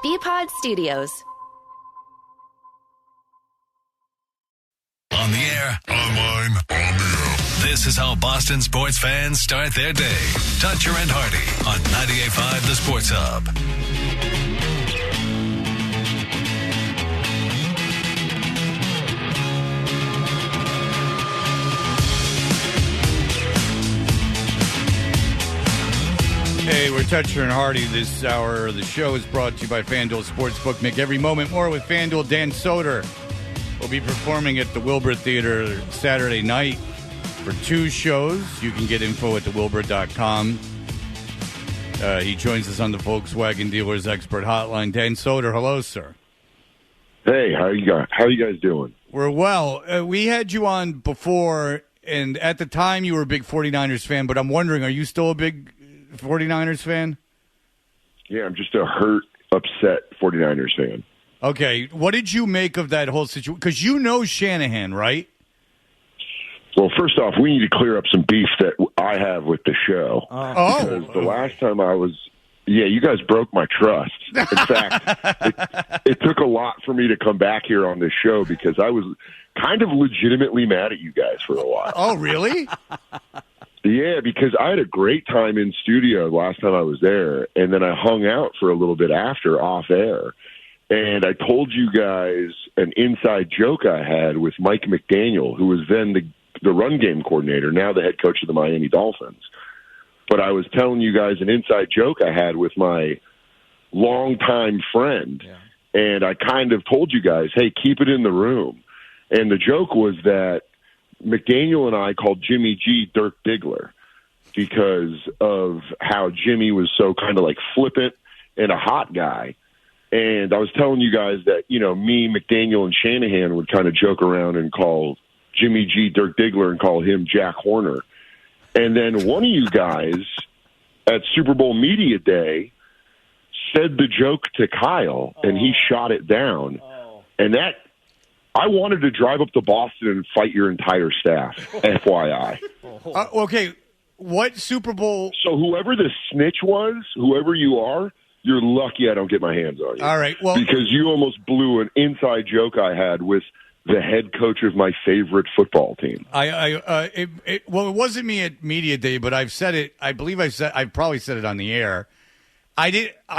BPod Studios. On the air, online, on the air. This is how Boston sports fans start their day. Toucher and Hardy on 98.5 The Sports Hub. Hey, we're Toucher and Hardy this hour. The show is brought to you by FanDuel Sportsbook. Make every moment more with FanDuel. Dan Soder will be performing at the Wilbur Theater Saturday night for 2 shows. You can get info at thewilbur.com. He joins us on the Volkswagen Dealers Expert Hotline. Dan Soder, hello, sir. Hey, how you guys doing? We're well. We had you on before, and at the time you were a big 49ers fan, but I'm wondering, are you still a big 49ers fan? Yeah, I'm just a hurt, upset 49ers fan. Okay, what did you make of that whole situation? Because you know Shanahan, right? Well, first off, we need to clear up some beef that I have with the show. Because the last time I was... Yeah, you guys broke my trust. In fact, it took a lot for me to come back here on this show because I was kind of legitimately mad at you guys for a while. Oh, really? Yeah, because I had a great time in studio last time I was there, and then I hung out for a little bit after off air. And I told you guys an inside joke I had with Mike McDaniel, who was then the run game coordinator, now the head coach of the Miami Dolphins. But I was telling you guys an inside joke I had with my longtime friend, and I kind of told you guys, hey, keep it in the room. And the joke was that McDaniel and I called Jimmy G Dirk Diggler because of how Jimmy was so kind of like flippant and a hot guy. And I was telling you guys that, you know, me, McDaniel, and Shanahan would kind of joke around and call Jimmy G Dirk Diggler and call him Jack Horner. And then one of you guys at Super Bowl Media Day said the joke to Kyle, and he shot it down. And that, I wanted to drive up to Boston and fight your entire staff, FYI. Okay, what Super Bowl? So whoever the snitch was, whoever you are, you're lucky I don't get my hands on you. All right, well, because you almost blew an inside joke I had with the head coach of my favorite football team. It wasn't me at Media Day, but I've said it. I believe I've probably said it on the air. I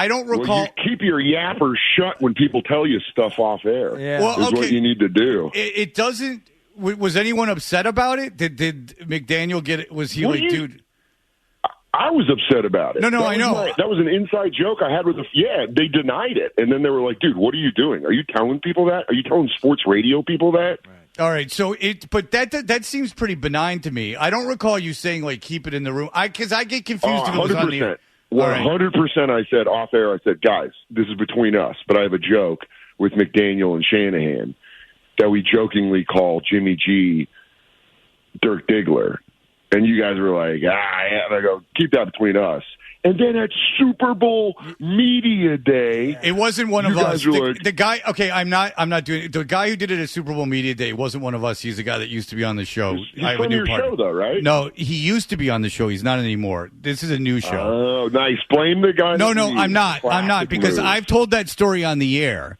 don't recall. Well, you keep your yappers shut when people tell you stuff off air. Yeah. Well, is what you need to do. It doesn't. Was anyone upset about it? Did McDaniel get it? Was he dude? I was upset about it. No, I know. That was an inside joke I had with they denied it. And then they were like, dude, what are you doing? Are you telling people that? Are you telling sports radio people that? Right. All right. So but that seems pretty benign to me. I don't recall you saying, like, keep it in the room. Because I get confused if it was on the air. 100% I said off air, I said, guys, this is between us. But I have a joke with McDaniel and Shanahan that we jokingly call Jimmy G Dirk Diggler. And you guys were like, yeah. And I go, keep that between us. And then at Super Bowl Media Day, it wasn't one of us. The guy, okay, I'm not doing it. The guy who did it at Super Bowl Media Day wasn't one of us. He's the guy that used to be on the show. He's from your show, though, right? No, he used to be on the show. He's not anymore. This is a new show. Oh, nice. Blame the guy. No, I'm not. I'm not, because I've told that story on the air.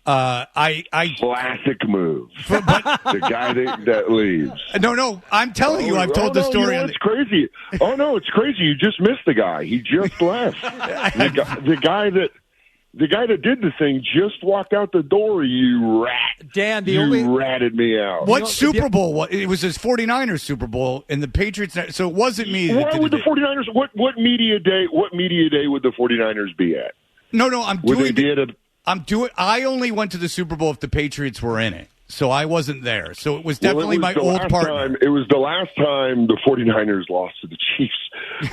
Classic move. The guy that leaves. No, I'm telling you, I've told the story. It's crazy. Oh no, it's crazy. You just missed the guy. He just left. the guy that did the thing just walked out the door. You rat. Dan, ratted me out. What Super Bowl? It was his 49ers Super Bowl, and the Patriots. So it wasn't me. Why would the 49ers? What media day? What media day would the 49ers be at? No, I'm doing. Would they be at a? I only went to the Super Bowl if the Patriots were in it, so I wasn't there. So it was definitely my old partner. It was the last time the 49ers lost to the Chiefs,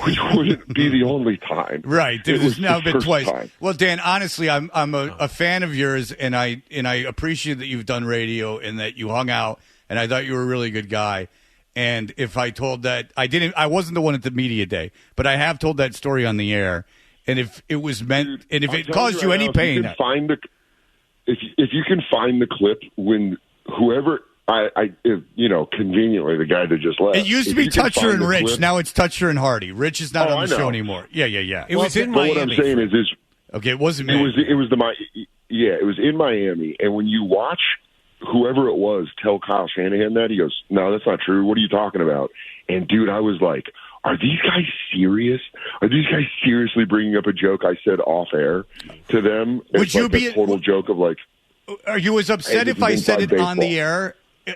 which wouldn't be the only time. Right. It was now been twice. Time. Well, Dan, honestly, I'm a fan of yours, and I appreciate that you've done radio and that you hung out, and I thought you were a really good guy. And if I told that, I wasn't the one at the media day, but I have told that story on the air. And if it was meant, and if it caused you any pain, if you can find the clip when whoever conveniently the guy that just left. It used to be Toucher and Rich. Now it's Toucher and Hardy. Rich is not on the show anymore. Yeah. It was in Miami. What I'm saying is Okay, it wasn't It me. was it was in Miami, and when you watch whoever it was tell Kyle Shanahan that, he goes, "No, that's not true. What are you talking about?" And dude, I was like, "Are these guys serious? Are these guys seriously bringing up a joke I said off air to them?" Would you be a total joke of like? Are you as upset Hey, if I said it baseball. on the air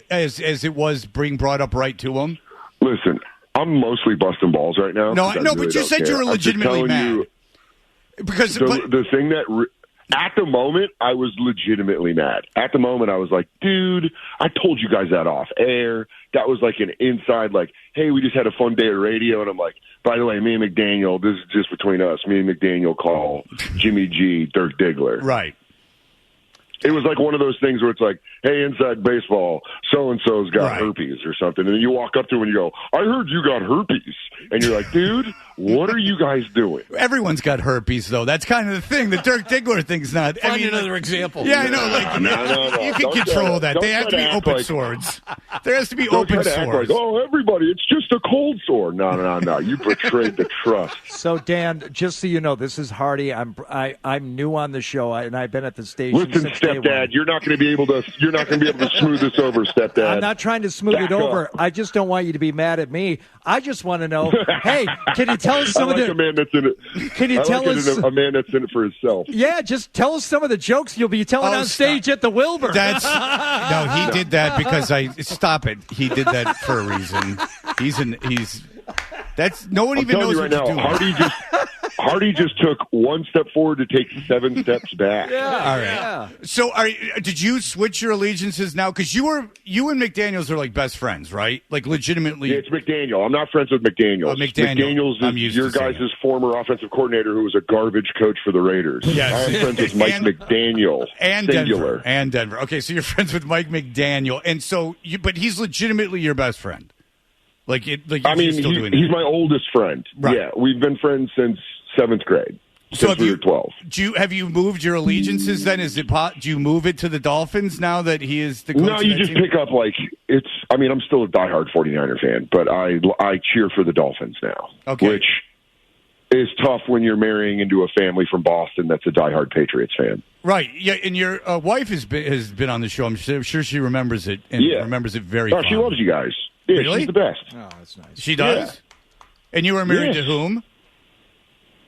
as it was being brought up right to him? Listen, I'm mostly busting balls right now. No, really but you said care. you were I'm just legitimately telling mad. Because the thing that at the moment I was legitimately mad. At the moment I was like, dude, I told you guys that off air. That was like an inside, like, hey, we just had a fun day of radio, and I'm like, by the way, me and McDaniel, this is just between us. Me and McDaniel call Jimmy G Dirk Diggler. right. It was like one of those things where it's like, hey, inside baseball, so-and-so's got herpes or something. And then you walk up to him and you go, I heard you got herpes. And you're like, dude, what are you guys doing? Everyone's got herpes, though. That's kind of the thing. The Dirk Diggler thing's not. Find another example. Yeah, I know. Like, No. you can Don't control try that. They don't have to try be act open like- swords. There has to be Don't open try to act swords. like, oh, everybody, it's just a cold sore. No. You betrayed the trust. So, Dan, just so you know, this is Hardy. I'm new on the show, and I've been at the station Listen, since day one. stepdad, you're not going to be able to smooth this over, stepdad. I'm not trying to smooth Back it over. up. I just don't want you to be mad at me. I just want to know, hey, can you tell us some I like of a man that's in it. Can you I tell like us? a man that's in it for himself. Yeah, just tell us some of the jokes you'll be telling Oh, on stage at the Wilbur. No, he did that because stop it. He did that for a reason. That's no one I'm even telling knows you what right to now, do. Hardy just took one step forward to take 7 steps back. All right. So, did you switch your allegiances now? Because you and McDaniels are like best friends, right? Like legitimately. Yeah, it's McDaniel. I'm not friends with McDaniels. McDaniel. I'm is used your to saying guys' former offensive coordinator who was a garbage coach for the Raiders. Yes. I'm friends with Mike And- McDaniel. and singular. Denver. Okay, so you're friends with Mike McDaniel, and so but he's legitimately your best friend. I you're mean, still doing he's that. my oldest friend. Right. Yeah, we've been friends since 7th grade. So Since we were 12. Have you moved your allegiances then? Do you move it to the Dolphins now that he is the coach? No, of you that just team? pick up I'm still a diehard 49er fan, but I cheer for the Dolphins now. Okay. Which is tough when you're marrying into a family from Boston that's a diehard Patriots fan. Right. Yeah, and your wife has been on the show. I'm sure she remembers it and remembers it very Oh, she fondly. loves you guys. Yeah, Really? she's the best. Oh, that's nice. She does? Yeah. And you were married Yes. to whom?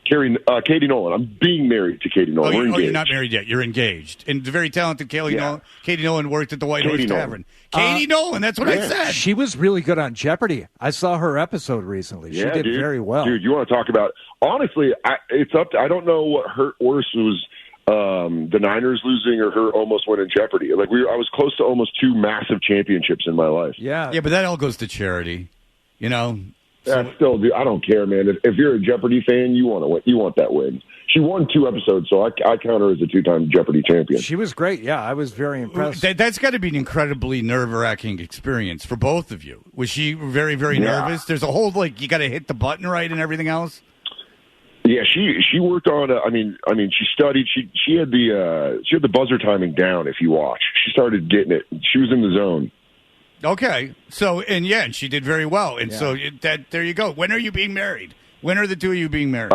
Katie Nolan. I'm being married to Katie Nolan. We're engaged. You're not married yet. You're engaged. And the very talented Yeah. Katie Nolan worked at the White Katie Horse Nolan. Tavern. Katie Nolan, that's what I Yeah. said. She was really good on Jeopardy. I saw her episode recently. She did dude. very well. Dude, you want to talk about honestly, it's up to, I don't know what hurt worse was the Niners losing or her almost winning Jeopardy. I was close to almost 2 massive championships in my life. Yeah. Yeah, but that all goes to charity. You know? Still, dude, I don't care, man. If you're a Jeopardy fan, you want to win. You want that win. She won 2 episodes, so I count her as a 2-time Jeopardy champion. She was great. Yeah, I was very impressed. That's got to be an incredibly nerve-wracking experience for both of you. Was she very, very nervous? There's a whole, you got to hit the button right and everything else? Yeah, she worked on. She studied. She had the buzzer timing down. If you watch, she started getting it. She was in the zone. Okay, so and she did very well, and so there you go. When are you being married? When are the two of you being married?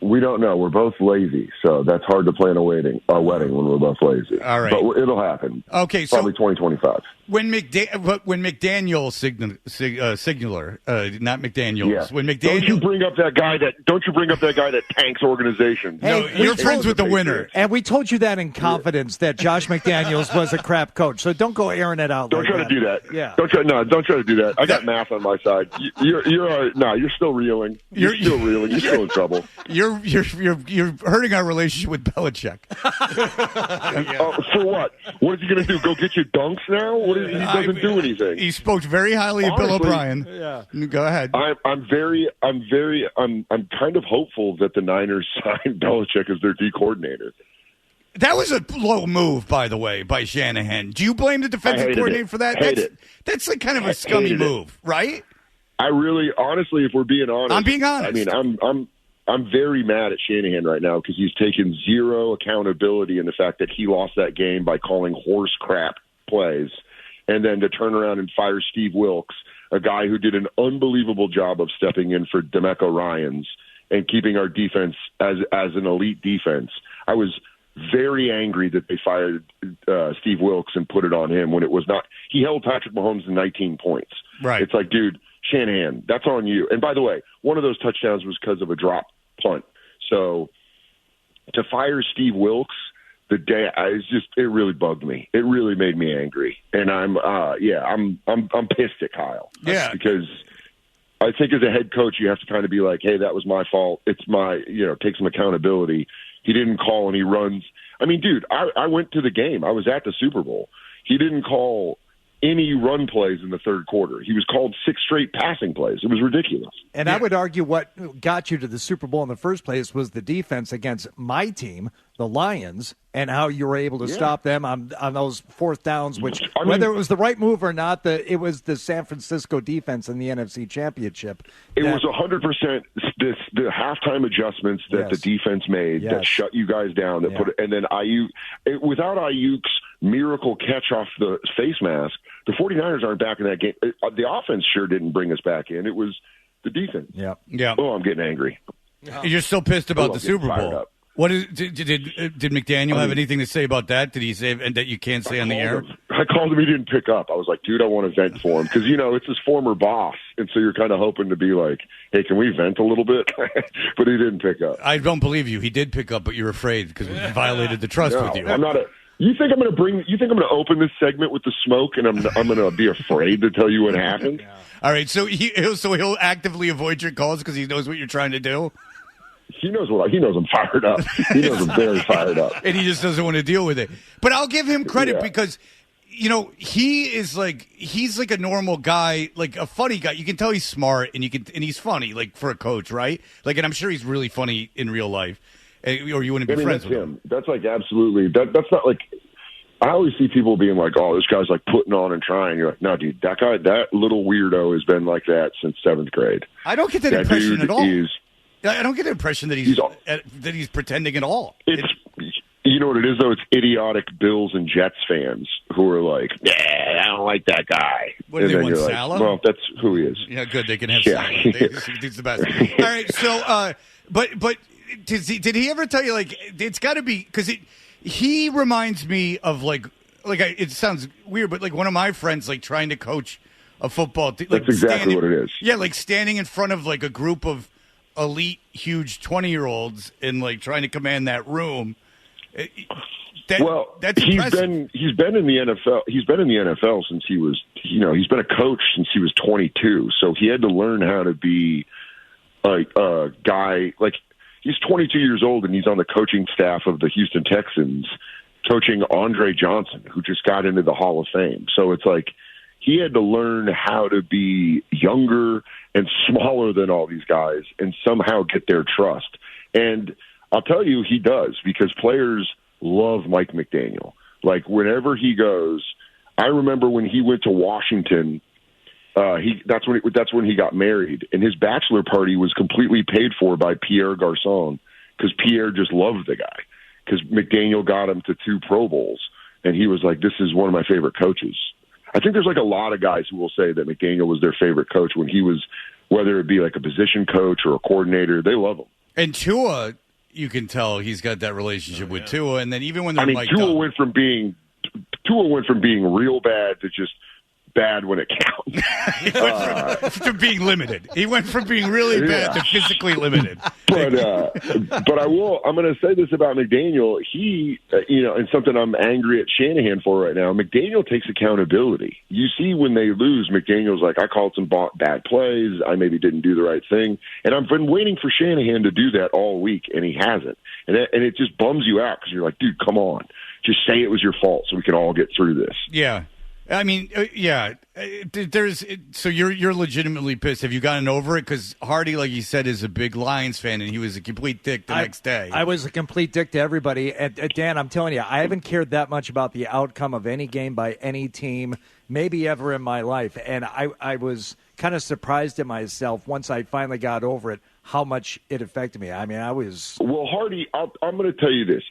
We don't know. We're both lazy, so that's hard to plan a wedding when we're both lazy. All right, but it'll happen. Okay, probably so 2025. When McDaniel Signaler, not McDaniels. Yeah. When McDaniel, Don't you bring up that guy that tanks organizations. No, Hey, you're friends with the winner. And we told you that in confidence that Josh McDaniels was a crap coach. So don't go airing it out. Don't like try that. to do that. Yeah. Don't try to do that. I got math on my side. You're still reeling. You're still reeling. You're still in trouble. You're hurting our relationship with Belichick. For what? What is he going to do? Go get you dunks now? He doesn't do anything. He spoke very highly of Bill Honestly, O'Brien. Yeah. Go ahead. I'm kind of hopeful that the Niners sign Belichick as their D coordinator. That was a low move, by the way, by Shanahan. Do you blame the defensive coordinator for that? That's like kind of a scummy move, right? I really, honestly, if we're being honest, I'm being honest. I mean, I'm very mad at Shanahan right now because he's taken zero accountability in the fact that he lost that game by calling horse crap plays, and then to turn around and fire Steve Wilkes, a guy who did an unbelievable job of stepping in for DeMeco Ryans, and keeping our defense as an elite defense. I was very angry that they fired Steve Wilkes and put it on him when it was not. He held Patrick Mahomes to 19 points. Right. It's like, dude, Shanahan, that's on you. And by the way, one of those touchdowns was because of a drop punt. So to fire Steve Wilkes the day, it really bugged me. It really made me angry. And I'm pissed at Kyle. Yeah. Because I think as a head coach, you have to kind of be like, hey, that was my fault. It's my, take some accountability. He didn't call and he runs. I mean, dude, I went to the game. I was at the Super Bowl. He didn't call any run plays in the third quarter. He was called 6 straight passing plays. It was ridiculous. And I would argue what got you to the Super Bowl in the first place was the defense against my team, the Lions, and how you were able to stop them on those fourth downs, which, whether it was the right move or not, it was the San Francisco defense in the NFC Championship. It was 100% the halftime adjustments that the defense made that shut you guys down, and then Ayuk, without Ayuk's miracle catch off the face mask, the 49ers aren't back in that game. The offense sure didn't bring us back in. It was the defense. Yeah. Oh, I'm getting angry. You're still pissed about the Super Bowl. What did McDaniel have anything to say about that? Did he say that you can't say on the air? I called him. He didn't pick up. I was like, dude, I want to vent for him because it's his former boss, and so you're kind of hoping to be like, hey, can we vent a little bit? But he didn't pick up. I don't believe you. He did pick up, but you're afraid because we violated the trust with you. I'm not a. You think I'm going to open this segment with the smoke, and I'm going to be afraid to tell you what happened? Yeah. All right, so he'll actively avoid your calls because he knows what you're trying to do. He knows I'm fired up. He knows I'm very fired up, and he just doesn't want to deal with it. But I'll give him credit because he's like a normal guy, like a funny guy. You can tell he's smart and he's funny, like for a coach, right? Like, and I'm sure he's really funny in real life. Or you wouldn't be friends with him. That's like absolutely. That's not like. I always see people being like, "Oh, this guy's like putting on and trying." You're like, "No, dude, that little weirdo has been like that since 7th grade." I don't get that impression at all. I don't get the impression that he's pretending at all. You know what it is though? It's idiotic Bills and Jets fans who are like, "Yeah, I don't like that guy." What do they want, Salah? Well, that's who he is. Yeah, good. They can have Salah. He's the best. All right, so but. Did he ever tell you, like, it's got to be, because he reminds me of, like it sounds weird, but, like, one of my friends, like, trying to coach a football team. Like, that's exactly what it is. Yeah, like, standing in front of, like, a group of elite, huge 20-years-olds and, like, trying to command that room. That's impressive. He's been in the NFL. He's been in the NFL since he was, he's been a coach since he was 22. So he had to learn how to be a guy, like, he's 22 years old, and he's on the coaching staff of the Houston Texans, coaching Andre Johnson, who just got into the Hall of Fame. So it's like he had to learn how to be younger and smaller than all these guys and somehow get their trust. And I'll tell you, he does, because players love Mike McDaniel. Like, whenever he goes, I remember when he went to Washington – that's when he got married, and his bachelor party was completely paid for by Pierre Garçon because Pierre just loved the guy because McDaniel got him to 2 Pro Bowls, and he was like, "This is one of my favorite coaches." I think there's like a lot of guys who will say that McDaniel was their favorite coach when he was, whether it be like a position coach or a coordinator, they love him. And Tua, you can tell he's got that relationship with Tua, and then even when they're Tua went from being real bad to just bad when it counts. To being limited. He went from being really bad to physically limited. But I'm going to say this about McDaniel. He, and something I'm angry at Shanahan for right now, McDaniel takes accountability. You see when they lose, McDaniel's like, I called some bad plays. I maybe didn't do the right thing. And I've been waiting for Shanahan to do that all week, and he hasn't. And it just bums you out because you're like, dude, come on. Just say it was your fault so we can all get through this. Yeah. I mean, so you're legitimately pissed. Have you gotten over it? Because Hardy, like you said, is a big Lions fan, and he was a complete dick the next day. I was a complete dick to everybody. And Dan, I'm telling you, I haven't cared that much about the outcome of any game by any team, maybe ever in my life. And I was kind of surprised at myself once I finally got over it, how much it affected me. I mean, I was... Well, Hardy, I'm going to tell you this.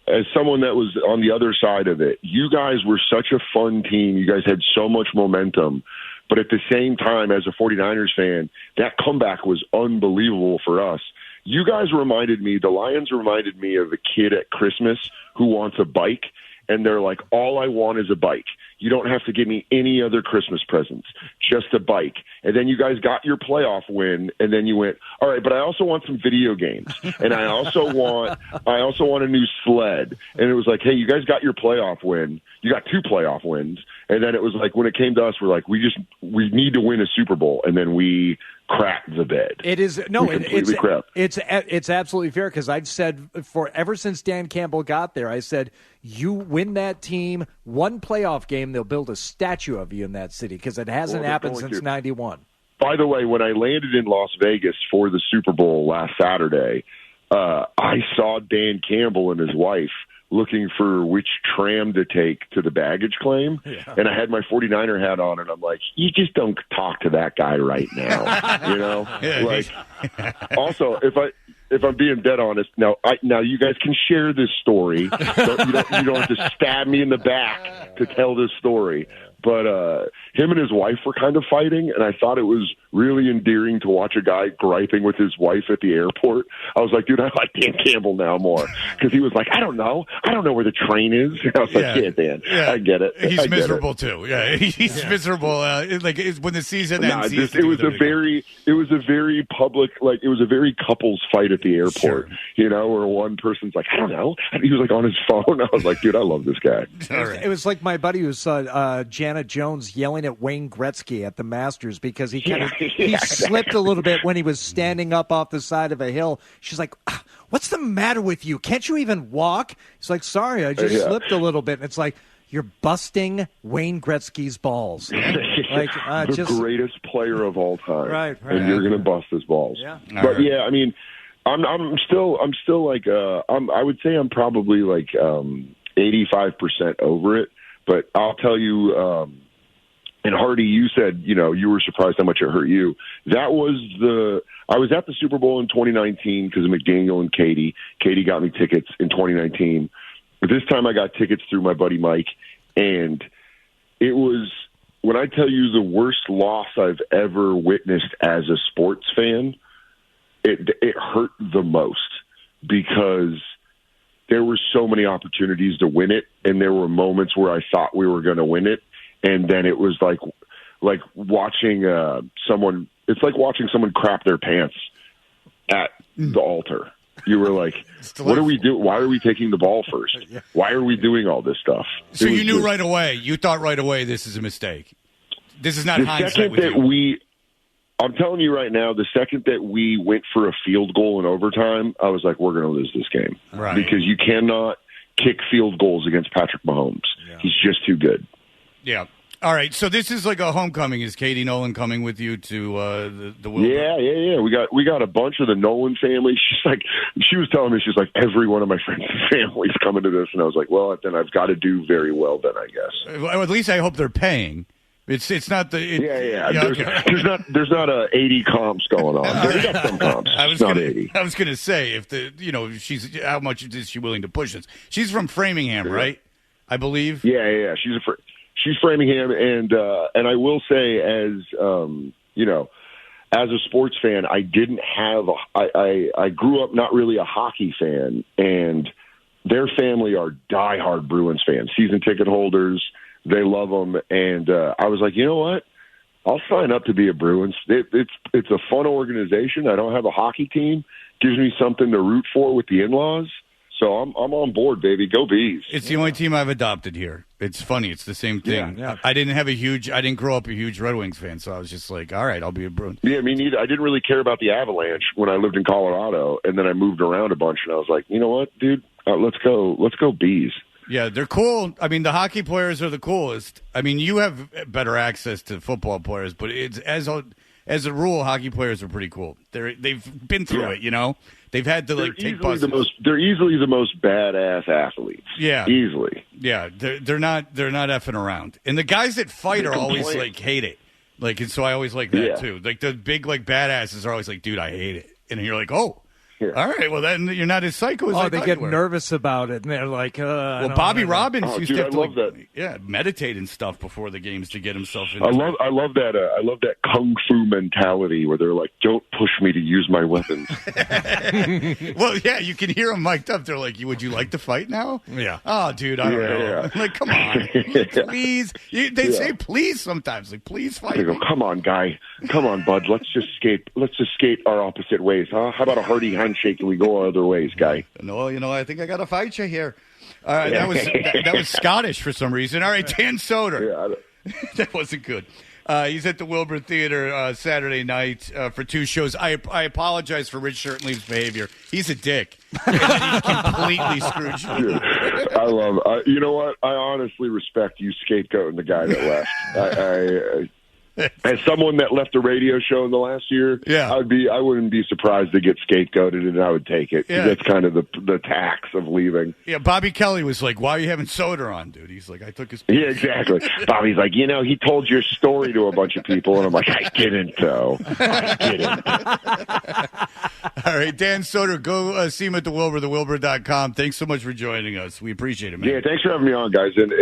As someone that was on the other side of it, you guys were such a fun team. You guys had so much momentum. But at the same time, as a 49ers fan, that comeback was unbelievable for us. You guys reminded me, the Lions reminded me of a kid at Christmas who wants a bike, and they're like, all I want is a bike. You don't have to give me any other Christmas presents, just a bike. And then you guys got your playoff win, and then you went, all right, but I also want some video games, and I also want a new sled. And it was like, hey, you guys got your playoff win. You got 2 playoff wins. And then it was like, when it came to us, we're like, we need to win a Super Bowl, and then we crapped the bed. It is it's absolutely fair, because I've said ever since Dan Campbell got there, I said, you win that team one playoff game, they'll build a statue of you in that city, because it hasn't happened since '91. By the way, when I landed in Las Vegas for the Super Bowl last Saturday, I saw Dan Campbell and his wife looking for which tram to take to the baggage claim. Yeah. And I had my 49er hat on, and I'm like, you just don't talk to that guy right now. You know? Also, if I'm being dead honest, now you guys can share this story. So you don't have to stab me in the back to tell this story. But him and his wife were kind of fighting, and I thought it was really endearing to watch a guy griping with his wife at the airport. I was like, dude, I like Dan Campbell now more, because he was like, I don't know where the train is. And I was like, yeah, Dan, I get it. He's miserable too. Yeah, he's miserable. When the season ends, it was a very public, like it was a very couples fight at the airport. Sure. You know, where one person's like, I don't know. He was like on his phone. I was like, dude, I love this guy. It was like my buddy who saw Janet Jones yelling at Wayne Gretzky at the Masters, because he slipped a little bit when he was standing up off the side of a hill. She's like, what's the matter with you? Can't you even walk? He's like, sorry, I just slipped a little bit. And it's like, you're busting Wayne Gretzky's balls. The greatest player of all time. Right. And you're going to bust his balls. Yeah. But yeah, I mean, I'm still like, I would say I'm probably like 85% over it. But I'll tell you, and Hardy, you said, you were surprised how much it hurt you. I was at the Super Bowl in 2019 because of McDaniel and Katie. Katie got me tickets in 2019. But this time I got tickets through my buddy Mike. And it was, when I tell you the worst loss I've ever witnessed as a sports fan, it hurt the most, because there were so many opportunities to win it, and there were moments where I thought we were going to win it, and then it was like watching someone. It's like watching someone crap their pants at the altar. You were like, "What are we doing? Why are we taking the ball first? Why are we doing all this stuff?" So you knew right away. You thought right away this is a mistake. This is not hindsight with you. I'm telling you right now, the second that we went for a field goal in overtime, I was like, we're going to lose this game. Right. Because you cannot kick field goals against Patrick Mahomes. Yeah. He's just too good. Yeah. All right. So this is like a homecoming. Is Katie Nolan coming with you to the Wilbur? Yeah. We got a bunch of the Nolan family. She was telling me, she's like, every one of my friends and family's coming to this. And I was like, well, then I've got to do very well then, I guess. Well, at least I hope they're paying. It's not the There's not 80 comps going on. There's got some comps. Not 80. I was gonna say, if she's, how much is she willing to push us? She's from Framingham, right? I believe. Yeah. She's Framingham, and I will say, as as a sports fan, I didn't have I grew up not really a hockey fan, and their family are diehard Bruins fans, season ticket holders. They love them, and I was like, you know what? I'll sign up to be a Bruins. It's a fun organization. I don't have a hockey team. Gives me something to root for with the in-laws. So I'm on board, baby. Go Bees. It's the only team I've adopted here. It's funny. It's the same thing. Yeah. I didn't grow up a huge Red Wings fan, so I was just like, all right, I'll be a Bruins. Yeah, me neither. I didn't really care about the Avalanche when I lived in Colorado, and then I moved around a bunch, and I was like, you know what, dude? Let's go Bees. Yeah, they're cool. I mean, the hockey players are the coolest. I mean, you have better access to football players, but it's as a rule, hockey players are pretty cool. They've been through it, They've had to take buses. They're easily the most badass athletes. Yeah, easily. Yeah, they're not effing around. And the guys that fight are always hate it. And so I always like that too. Like the big badasses are always like, dude, I hate it. And you're like, oh. All right, well, then you're not as psycho as I they thought get you were. nervous about it, and they're like, well, Bobby Robbins used to have to love that. meditate and stuff before the games to get himself in. I love that kung fu mentality where they're like, "Don't push me to use my weapons." Well, yeah, you can hear them mic'd up. They're like, "Would you like to fight now?" Yeah. Oh, dude, I don't know. Yeah. Like, come on, please. They say please sometimes. Like, please fight. They go, "Come on, guy. Come on, bud. Let's just skate our opposite ways, huh? How about a hearty handshake and we go our other ways, guy?" No, I think I got to fight you here. That was Scottish for some reason. All right, Dan Soder. Yeah, That wasn't good. He's at the Wilbur Theater Saturday night for 2 shows. I apologize for Rich Shirtleaf's behavior. He's a dick. And he completely screwed you. dude, I love. You know what? I honestly respect you scapegoating the guy that left. As someone that left a radio show in the last year, I wouldn't be surprised to get scapegoated, and I would take it. Yeah. That's kind of the tax of leaving. Yeah, Bobby Kelly was like, "Why are you having Soder on, dude?" He's like, "I took his." Yeah, exactly. Bobby's like, he told your story to a bunch of people, and I'm like, I didn't, though. I didn't. All right, Dan Soder, go see him at the Wilbur, thewilbur.com. Thanks so much for joining us. We appreciate it, man. Yeah, thanks for having me on, guys, and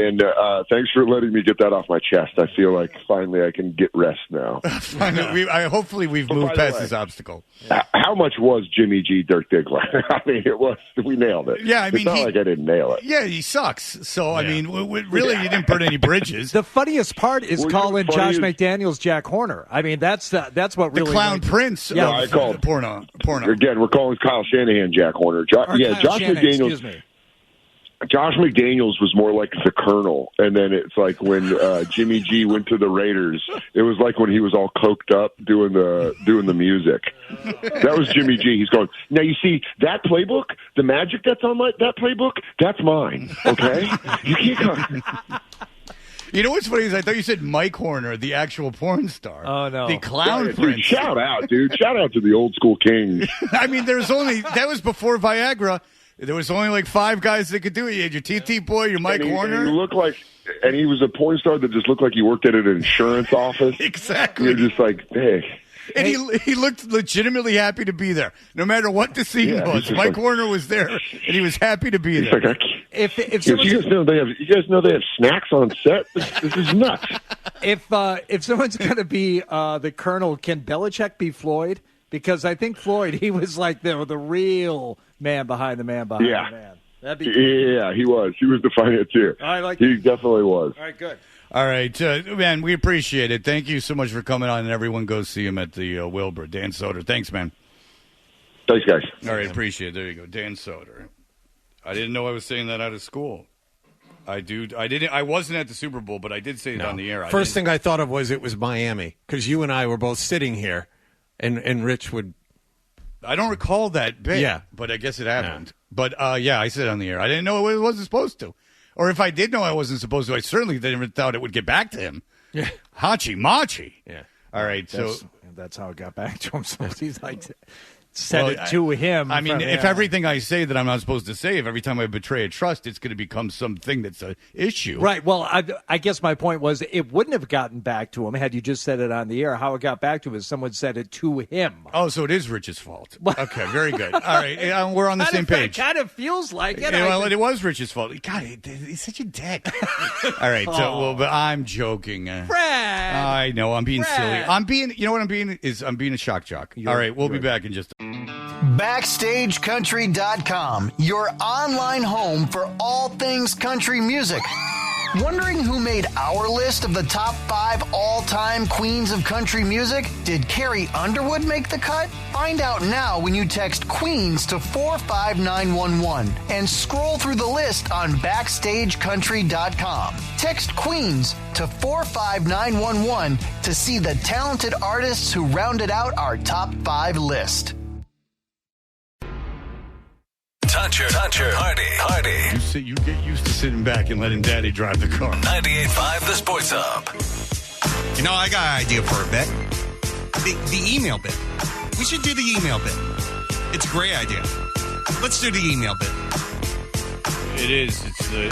thanks for letting me get that off my chest. I feel like finally I can get rest now. Hopefully we've moved past this obstacle. How much was Jimmy G Dirk Diggler? I mean, we nailed it. Yeah, I mean, it's not like I didn't nail it. Yeah, he sucks. So, I mean, really, you didn't burn any bridges. The funniest part is calling Josh McDaniels Jack Horner. I mean, that's what really... The Clown Prince. Yeah, I called porno. Again, we're calling Kyle Shanahan Jack Horner. Josh McDaniels. Excuse me. Josh McDaniels was more like the Colonel, and then it's like when Jimmy G went to the Raiders, it was like when he was all coked up doing the music. That was Jimmy G. He's going, now you see that playbook, the magic that's on that playbook, that's mine. Okay, you can't go. You know what's funny is I thought you said Mike Horner, the actual porn star. Oh, no. The Clown Dude, Prince. shout out, dude. Shout out to the old school kings. I mean, that was before Viagra. There was only like 5 guys that could do it. You had your TT boy, your Mike Horner. And he was a porn star that just looked like he worked at an insurance office. Exactly. You're just like, hey. And he looked legitimately happy to be there, no matter what the scene was. Mike Horner was there, and he was happy to be there. Like, If you guys know they have snacks on set. This is nuts. If someone's going to be the Colonel, can Belichick be Floyd? Because I think Floyd, he was like the real man behind the man behind the man. That'd be cool. Yeah, he was. He was the financier. He definitely was. All right, good. All right, man, we appreciate it. Thank you so much for coming on, and everyone go see him at the Wilbur. Dan Soder. Thanks, man. Thanks, guys. All right, appreciate it. There you go. Dan Soder. I didn't know I was saying that out of school. I wasn't at the Super Bowl, but I did say it on the air. First thing I thought of was it was Miami, because you and I were both sitting here, and Rich would... I don't recall that bit, but I guess it happened. Yeah. But, I said it on the air. I didn't know it wasn't supposed to. Or if I did know I wasn't supposed to, I certainly didn't thought it would get back to him. Yeah. Hachi Machi. Yeah. All right, that's how it got back to him. So he's like... Said it to him. I mean, if everything I say that I'm not supposed to say, if every time I betray a trust, it's going to become something that's an issue. Right. Well, I guess my point was it wouldn't have gotten back to him had you just said it on the air. How it got back to him is someone said it to him. Oh, so it is Rich's fault. Okay, very good. All right, we're on the same page. It kind of feels like it. It was Rich's fault. God, he's such a dick. All right, but I'm joking. Brad. I know, I'm being silly. You know what I'm being? I'm being a shock jock. All right, we'll be back in just BackstageCountry.com, your online home for all things country music. Wondering who made our list of the top 5 all-time queens of country music? Did Carrie Underwood make the cut? Find out now when you text Queens to 45911 and scroll through the list on BackstageCountry.com. Text Queens to 45911 to see the talented artists who rounded out our top 5 list. Toucher, Hardy. You get used to sitting back and letting Daddy drive the car. 98.5 The Sports Hub. You know, I got an idea for a bit. The email bit. We should do the email bit. It's a great idea. Let's do the email bit. It is.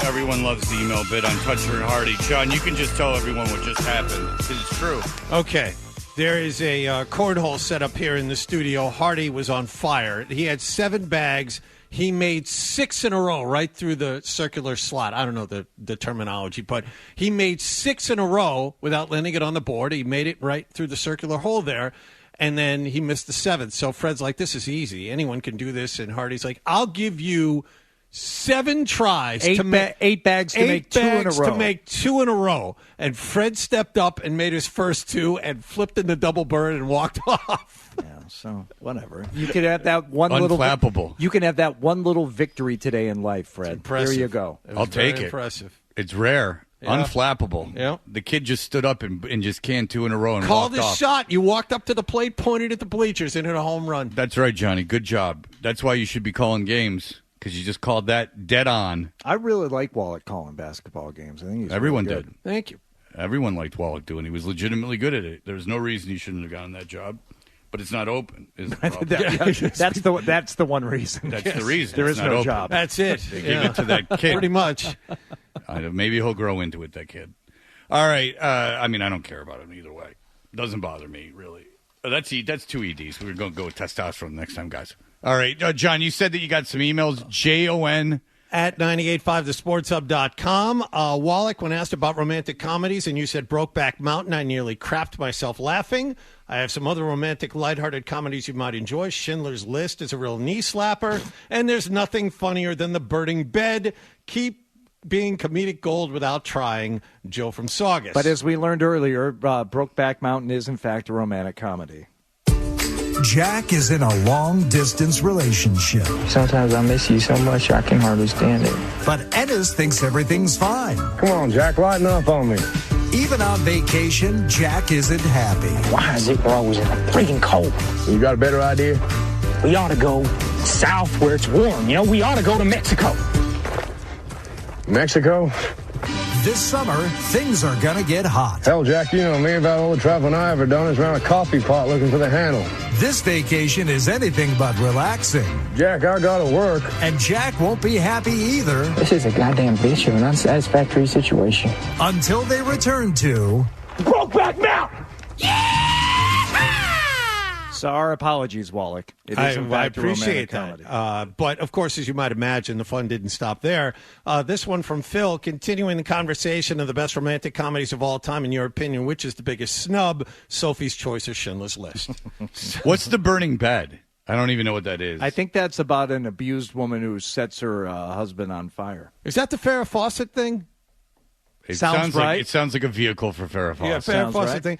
Everyone loves the email bit on Toucher and Hardy. John, you can just tell everyone what just happened, because it's true. Okay. There is a cornhole set up here in the studio. Hardy was on fire. He had 7 bags. He made 6 in a row right through the circular slot. I don't know the terminology, but he made 6 in a row without landing it on the board. He made it right through the circular hole there, and then he missed the 7th. So Fred's like, this is easy. Anyone can do this. And Hardy's like, I'll give you 7 tries to make 8 bags to make 2 in a row. To make 2 in a row. And Fred stepped up and made his first 2 and flipped in the double bird and walked off. Yeah, so whatever. You could have that one Unflappable. You can have that one little victory today in life, Fred. There you go. I'll take it. Impressive. It's rare. Yeah. Unflappable. Yeah. The kid just stood up and just canned 2 in a row and called walked his off. shot. You walked up to the plate, pointed at the bleachers, and hit a home run. That's right, Johnny. Good job. That's why you should be calling games, because you just called that dead on. I really like Wallach calling basketball games. I think he's Everyone really good. did. Thank you. Everyone liked Wallach doing. He was legitimately good at it. There's no reason he shouldn't have gotten that job. But it's not open. Is the problem. That's the one reason. That's the reason. There It's is not no open. job. That's it. They give it to that kid. Pretty much. Maybe he'll grow into it, that kid. All right. I mean, I don't care about him either way. Doesn't bother me, really. That's 2 EDs. We're going to go with testosterone next time, guys. All right. John, you said that you got some emails. JON. At 985thesportshub.com. Wallach, when asked about romantic comedies, and you said Brokeback Mountain, I nearly crapped myself laughing. I have some other romantic, lighthearted comedies you might enjoy. Schindler's List is a real knee slapper. And there's nothing funnier than The Burning Bed. Keep being comedic gold without trying. Joe from Saugus. But as we learned earlier, Brokeback Mountain is, in fact, a romantic comedy. Jack is in a long-distance relationship. Sometimes I miss you so much I can hardly stand it. But Ennis thinks everything's fine. Come on, Jack, lighten up on me. Even on vacation, Jack isn't happy. Why is it we're always in the freaking cold? You got a better idea? We ought to go south where it's warm. We ought to go to Mexico. Mexico? This summer, things are gonna get hot. Hell, Jack, you know me, about all the traveling I ever done is around a coffee pot looking for the handle. This vacation is anything but relaxing. Jack, I gotta work. And Jack won't be happy either. This is a goddamn bitch of an unsatisfactory situation. Until they return to... Brokeback Mountain! So our apologies, Wallach. It is, in I fact, a appreciate romantic that. comedy. But, of course, as you might imagine, the fun didn't stop there. This one from Phil, continuing the conversation of the best romantic comedies of all time, in your opinion, which is the biggest snub? Sophie's Choice or Schindler's List? What's The Burning Bed? I don't even know what that is. I think that's about an abused woman who sets her husband on fire. Is that the Farrah Fawcett thing? It sounds right. right. It sounds like a vehicle for Farrah Fawcett. Yeah, Farrah Sounds Fawcett right. thing.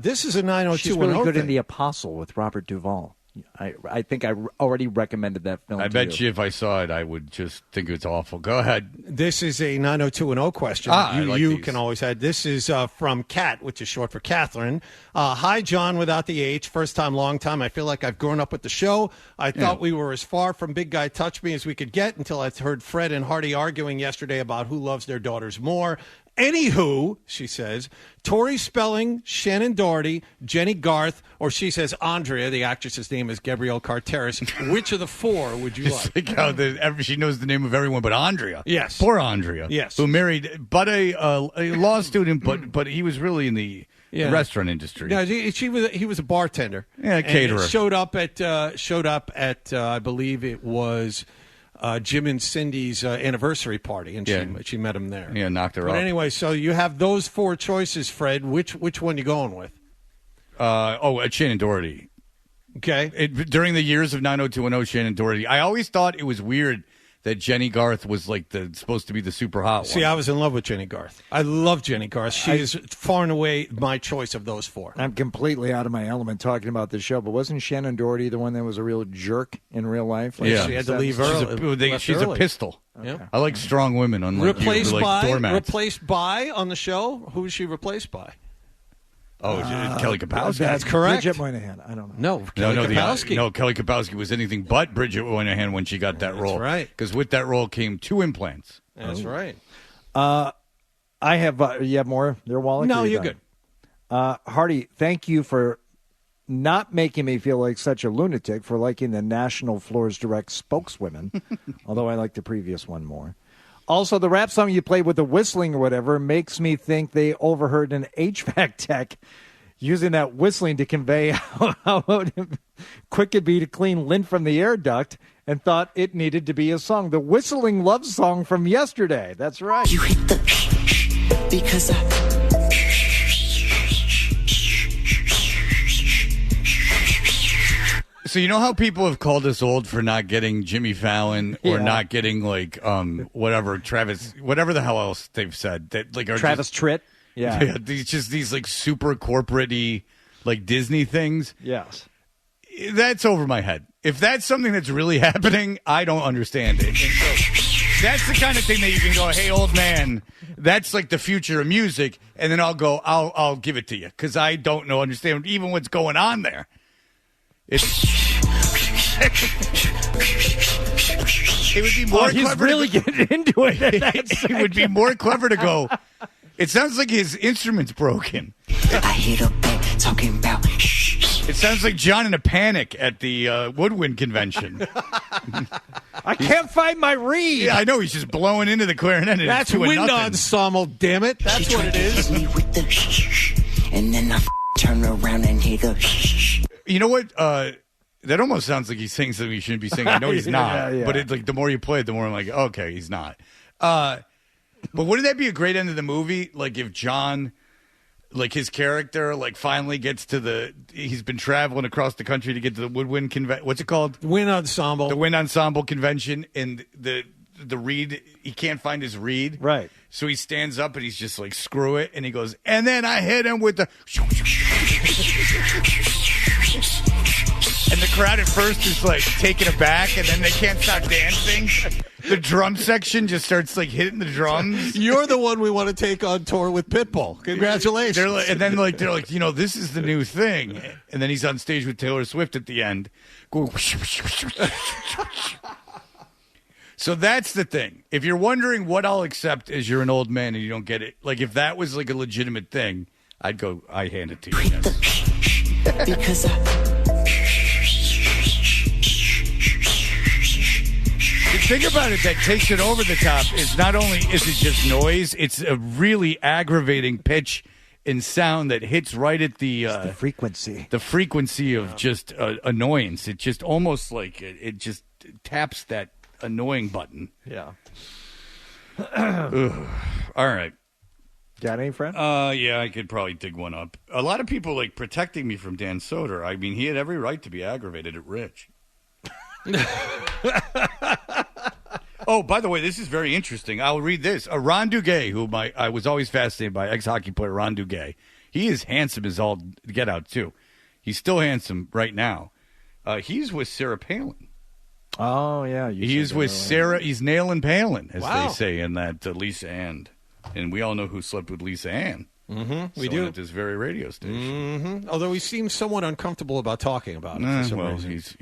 This is a 90210 She's really good thing. in The Apostle with Robert Duvall. I think I already recommended that film I to bet you if I saw it, I would just think it's awful. Go ahead. This is a 90210 question. I like you these. can always add. This is from Kat, which is short for Catherine. Hi, John, without the H. First time, long time. I feel like I've grown up with the show. I thought we were as far from Big Guy Touch Me as we could get until I heard Fred and Hardy arguing yesterday about who loves their daughters more. Anywho, she says, Tori Spelling, Shannon Doherty, Jenny Garth, or she says Andrea, the actress's name is Gabrielle Carteris. Which of the 4 would you like? Like how she knows the name of everyone but Andrea. Yes. Poor Andrea. Yes. Who married but a law student, but he was really in the restaurant industry. No, he was a bartender. Yeah, a caterer. And showed up at I believe it was Jim and Cindy's anniversary party, and she met him there. Yeah, knocked her But up. anyway, so you have those 4 choices, Fred. Which one you going with? Shannon Doherty. Okay. During the years of 90210, Shannon Doherty, I always thought it was weird that Jenny Garth was like supposed to be the super hot See, one. I was in love with Jenny Garth. I love Jenny Garth. She is far and away my choice of those 4. I'm completely out of my element talking about this show, but wasn't Shannon Doherty the one that was a real jerk in real life? Yeah. She had to leave early. She's a pistol. Yeah. I like strong women, unlike Replaced you, who like by doormats. on the show. Who was she replaced by? Kelly Kapowski. That's correct. Bridget Moynihan. I don't know. No, Kelly Kapowski. Kelly Kapowski was anything but Bridget Moynihan when she got that role. That's right. Because with that role came 2 implants. That's right. I have. You have more there, Wallach? No, Or you're done? good. Hardy, thank you for not making me feel like such a lunatic for liking the National Floors Direct spokeswomen, although I like the previous one more. Also, the rap song you played with the whistling or whatever makes me think they overheard an HVAC tech using that whistling to convey how quick it'd be to clean lint from the air duct, and thought it needed to be a song. The whistling love song from yesterday. That's right. You hit the because So you know how people have called us old for not getting Jimmy Fallon or not getting like whatever the hell else they've said that like are Travis Tritt. Yeah. These like super corporate-y like Disney things. Yes. That's over my head. If that's something that's really happening, I don't understand it. And so that's the kind of thing that you can go, hey, old man, that's like the future of music, and then I'll give it to you because I don't understand even what's going on there. It would be more he's clever. Really getting into it. It would be more clever to go. It sounds like his instrument's broken. I hit up back talking about. It sounds like John in a panic at the woodwind convention. I can't find my reed. Yeah, I know. He's just blowing into the clarinet. And That's wind ensemble, damn it. That's what it is. Me with the and then I turn around and hit a. You know what? That almost sounds like he's saying something he shouldn't be saying. I know he's not. Yeah. But it, like the more you play it, the more I'm like, okay, he's not. But wouldn't that be a great end of the movie? Like if John, like his character, like finally gets to he's been traveling across the country to get to the woodwind convention. What's it called? Wind ensemble. The wind ensemble convention, and the reed, he can't find his reed. Right. So he stands up and he's just like, screw it. And he goes, and then I hit him with the. And the crowd at first is like taken aback, and then they can't stop dancing. The drum section just starts like hitting the drums. You're the one we want to take on tour with Pitbull. Congratulations. They're like, this is the new thing. And then he's on stage with Taylor Swift at the end. So that's the thing. If you're wondering what I'll accept as you're an old man and you don't get it, like if that was like a legitimate thing, I'd go, I hand it to you. Yes. Because The thing about it that takes it over the top is not only is it just noise, it's a really aggravating pitch and sound that hits right at the frequency. The frequency of just annoyance. It just almost like it just taps that annoying button. Yeah. All right. Got any, friend? Yeah, I could probably dig one up. A lot of people like protecting me from Dan Soder. I mean, he had every right to be aggravated at Rich. Oh, by the way, this is very interesting. I'll read this. Ron Duguay, who I was always fascinated by, ex-hockey player Ron Duguay. He is handsome as all get out, too. He's still handsome right now. He's with Sarah Palin. Oh, yeah. He's with Sarah. He's nailing Palin, as Wow. they say in that Lisa Ann. And we all know who slept with Lisa Ann. Mm-hmm. We Someone do. at this very radio station. Mm-hmm. Although he seems somewhat uncomfortable about talking about it. For some reason. He's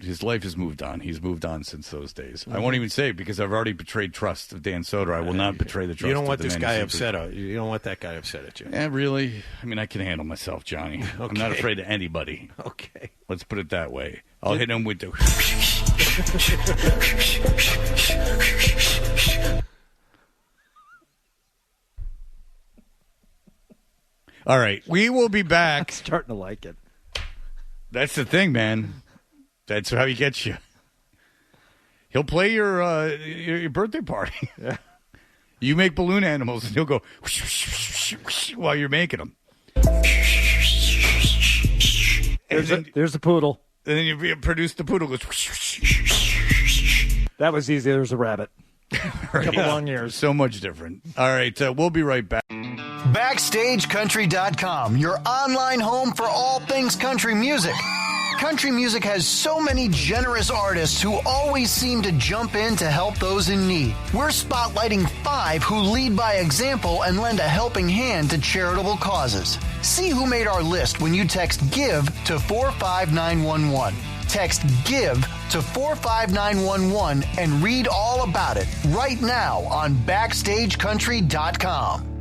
his life has moved on. He's moved on since those days. I won't even say it because I've already betrayed trust of Dan Soder. I will not betray the trust. You don't of want the this man guy who upset. You don't want that guy upset at you. Yeah, really. I mean, I can handle myself, Johnny. Okay. I'm not afraid of anybody. Okay. Let's put it that way. I'll hit him with the. All right, we will be back. I'm starting to like it. That's the thing, man. That's how he gets you. He'll play your birthday party. Yeah. You make balloon animals, and he'll go while you're making them. There's the poodle. And then you produce the poodle. Goes. That was easy. There's a rabbit. A couple long years. So much different. All right, we'll be right back. BackstageCountry.com, your online home for all things country music. Country music has so many generous artists who always seem to jump in to help those in need. We're spotlighting 5 who lead by example and lend a helping hand to charitable causes. See who made our list when you text GIVE to 45911. Text GIVE to 45911 and read all about it right now on BackstageCountry.com.